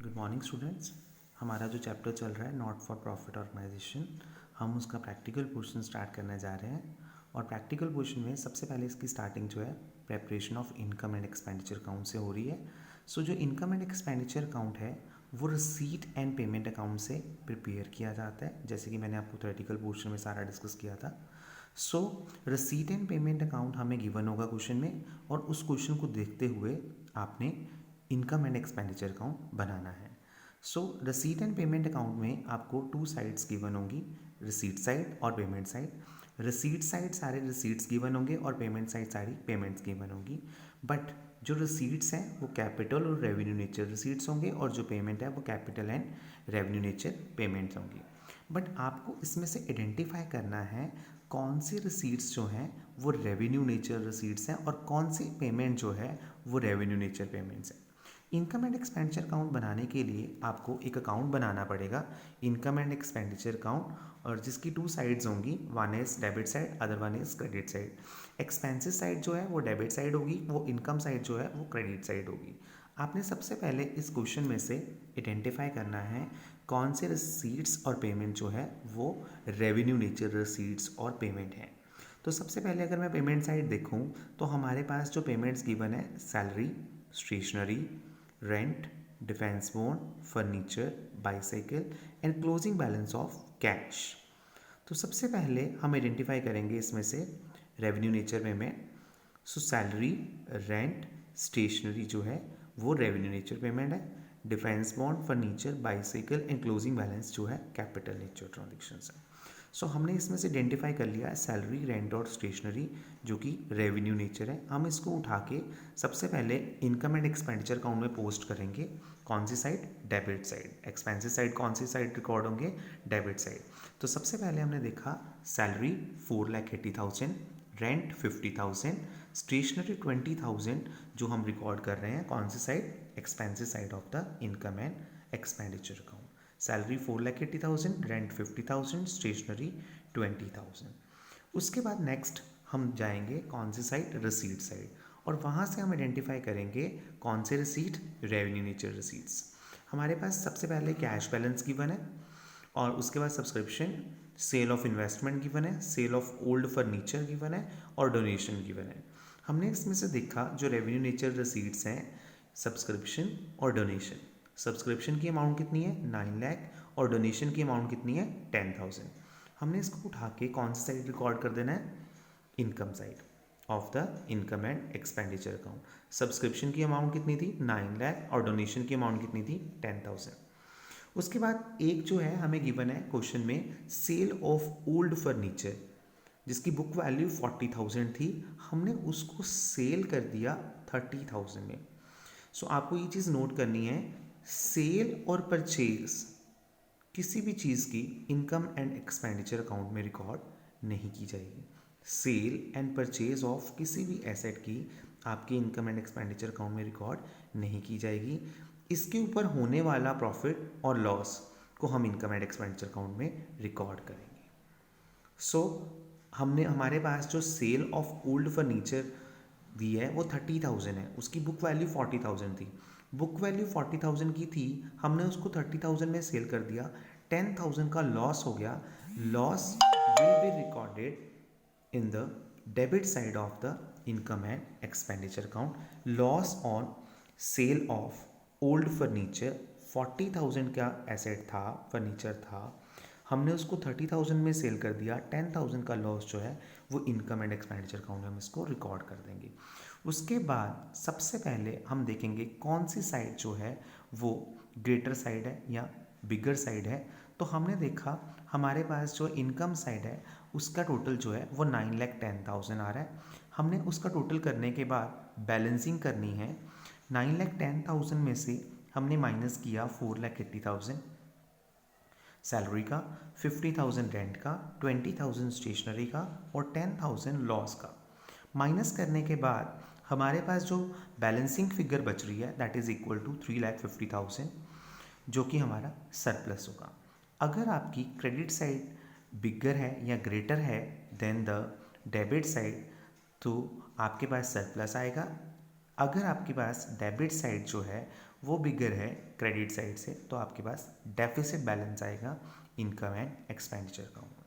Good morning students. हमारा जो chapter चल रहा है नॉट फॉर प्रॉफिट ऑर्गेनाइजेशन, हम उसका प्रैक्टिकल पोर्शन स्टार्ट करने जा रहे हैं। और प्रैक्टिकल पोर्शन में सबसे पहले इसकी स्टार्टिंग जो है preparation of income and expenditure account से हो रही है। सो जो इनकम एंड एक्सपेंडिचर अकाउंट है वो रिसीट एंड पेमेंट अकाउंट से प्रिपेयर किया जाता है, जैसे कि मैंने आपको थ्योरेटिकल पोर्शन में सारा डिस्कस किया था। सो रिसीट एंड पेमेंट अकाउंट हमें गिवन होगा क्वेश्चन में, और उस क्वेश्चन को देखते हुए आपने इनकम एंड एक्सपेंडिचर अकाउंट बनाना है। सो रिसीट एंड पेमेंट अकाउंट में आपको टू साइड्स गिवन होंगी, रिसीट साइड और पेमेंट साइड। रिसीट साइड सारे रिसीट्स गिवन होंगे और पेमेंट साइड सारी पेमेंट्स गिवन होंगी। बट जो रिसीट्स हैं वो कैपिटल और रेवेन्यू नेचर रिसीट्स होंगे, और जो पेमेंट है वो capital and revenue nature payments होंगी। बट आपको इसमें से आइडेंटिफाई करना है कौन सी रिसीट्स जो हैं वो रेवेन्यू नेचर रिसीट्स हैं और कौन सी पेमेंट जो है वो रेवेन्यू नेचर पेमेंट्स हैं। इनकम एंड एक्सपेंडिचर अकाउंट बनाने के लिए आपको एक अकाउंट बनाना पड़ेगा, इनकम एंड एक्सपेंडिचर अकाउंट, और जिसकी टू साइड्स होंगी, one is debit side, other one is credit side. Expenses side जो है वो डेबिट साइड होगी, वो इनकम साइड जो है वो क्रेडिट साइड होगी। आपने सबसे पहले इस क्वेश्चन में से आइडेंटिफाई करना है कौन से रिसीट्स और पेमेंट जो है वो रेवेन्यू नेचर रिसीट्स और पेमेंट है। तो सबसे पहले अगर मैं पेमेंट साइड देखूं तो हमारे पास जो पेमेंट्स गिवन है salary, stationery, rent, defence bond, furniture, bicycle and closing balance of cash. तो सबसे पहले हम आइडेंटिफाई करेंगे इसमें से revenue nature payment. So salary, rent, stationery जो है वो रेवेन्यू नेचर पेमेंट है। Defence bond, furniture, bicycle and closing balance जो है कैपिटल नेचर ट्रांजेक्शन्स है। सो हमने इसमें से आइडेंटिफाई कर लिया है सैलरी, रेंट और स्टेशनरी जो कि रेवेन्यू नेचर है। हम इसको उठा के सबसे पहले इनकम एंड एक्सपेंडिचर अकाउंट में पोस्ट करेंगे। कौन सी side? Debit side. Expensive side कौन सी साइड रिकॉर्ड होंगे? Debit side. तो सबसे पहले हमने देखा सैलरी 4,80,000, रेंट 50,000, स्टेशनरी 20,000 जो हम रिकॉर्ड कर रहे हैं कौन सी side? Expensive side of the income and expenditure account. Salary 4,80,000, rent 50,000, stationery 20,000। उसके बाद नेक्स्ट हम जाएंगे कौन सी साइड? रिसीट साइड, और वहाँ से हम आइडेंटिफाई करेंगे कौन से रिसीट? Revenue nature receipts. हमारे पास सबसे पहले कैश बैलेंस गिवन है, और उसके बाद subscription, sale of investment given है, sale of old furniture given है और डोनेशन गिवन है। हमने इसमें से देखा जो रेवेन्यू नेचर रिसीट्स हैं सब्सक्रिप्शन और डोनेशन। सब्सक्रिप्शन की अमाउंट कितनी है? 9 लाख, और डोनेशन की अमाउंट कितनी है? 10,000। हमने इसको उठा के कौन सी साइड रिकॉर्ड कर देना है? Income side of the income and expenditure account. Subscription की अमाउंट कितनी थी? 9 लाख, और डोनेशन की अमाउंट कितनी थी? 10,000। उसके बाद एक जो है हमें गिवन है क्वेश्चन में सेल ऑफ ओल्ड फर्नीचर, जिसकी बुक वैल्यू 40,000 थी, हमने उसको सेल कर दिया 30,000 में। सो आपको ये चीज़ नोट करनी है, सेल और परचेज किसी भी चीज़ की इनकम एंड एक्सपेंडिचर अकाउंट में रिकॉर्ड नहीं की जाएगी। सेल एंड परचेज ऑफ किसी भी एसेट की आपकी इनकम एंड एक्सपेंडिचर अकाउंट में रिकॉर्ड नहीं की जाएगी। इसके ऊपर होने वाला प्रॉफिट और लॉस को हम इनकम एंड एक्सपेंडिचर अकाउंट में रिकॉर्ड करेंगे। सो हमने हमारे पास जो सेल ऑफ ओल्ड फर्नीचर दी है वो 30,000 है, उसकी बुक वैल्यू 40,000 थी। बुक वैल्यू 40,000 की थी, हमने उसको 30,000 में सेल कर दिया, 10,000 का लॉस हो गया। Loss will be recorded in the debit side of the income and expenditure account. Loss on sale of old furniture, 40,000 का एसेट था, फर्नीचर था, हमने उसको 30,000 में सेल कर दिया, 10,000 का लॉस जो है वो इनकम एंड एक्सपेंडिचर अकाउंट में हम इसको रिकॉर्ड कर देंगे। उसके बाद सबसे पहले हम देखेंगे कौन सी साइड जो है वो ग्रेटर साइड है या बिगर साइड है। तो हमने देखा हमारे पास जो इनकम साइड है उसका टोटल जो है वो 9,10,000 आ रहा है। हमने उसका टोटल करने के बाद बैलेंसिंग करनी है। 9,10,000 में से हमने माइनस किया 4,80,000 सैलरी का, 50,000 रेंट का, 20,000 स्टेशनरी का और 10,000 लॉस का। माइनस करने के बाद हमारे पास जो बैलेंसिंग फिगर बच रही है दैट इज़ इक्वल टू 3,50,000, जो कि हमारा सरप्लस होगा। अगर आपकी क्रेडिट साइड बिगर है या ग्रेटर है देन द डेबिट साइड, तो आपके पास सरप्लस आएगा। अगर आपके पास डेबिट साइड जो है वो बिगर है क्रेडिट साइड से, तो आपके पास डेफिसिट बैलेंस आएगा इनकम एंड एक्सपेंडिचर अकाउंट।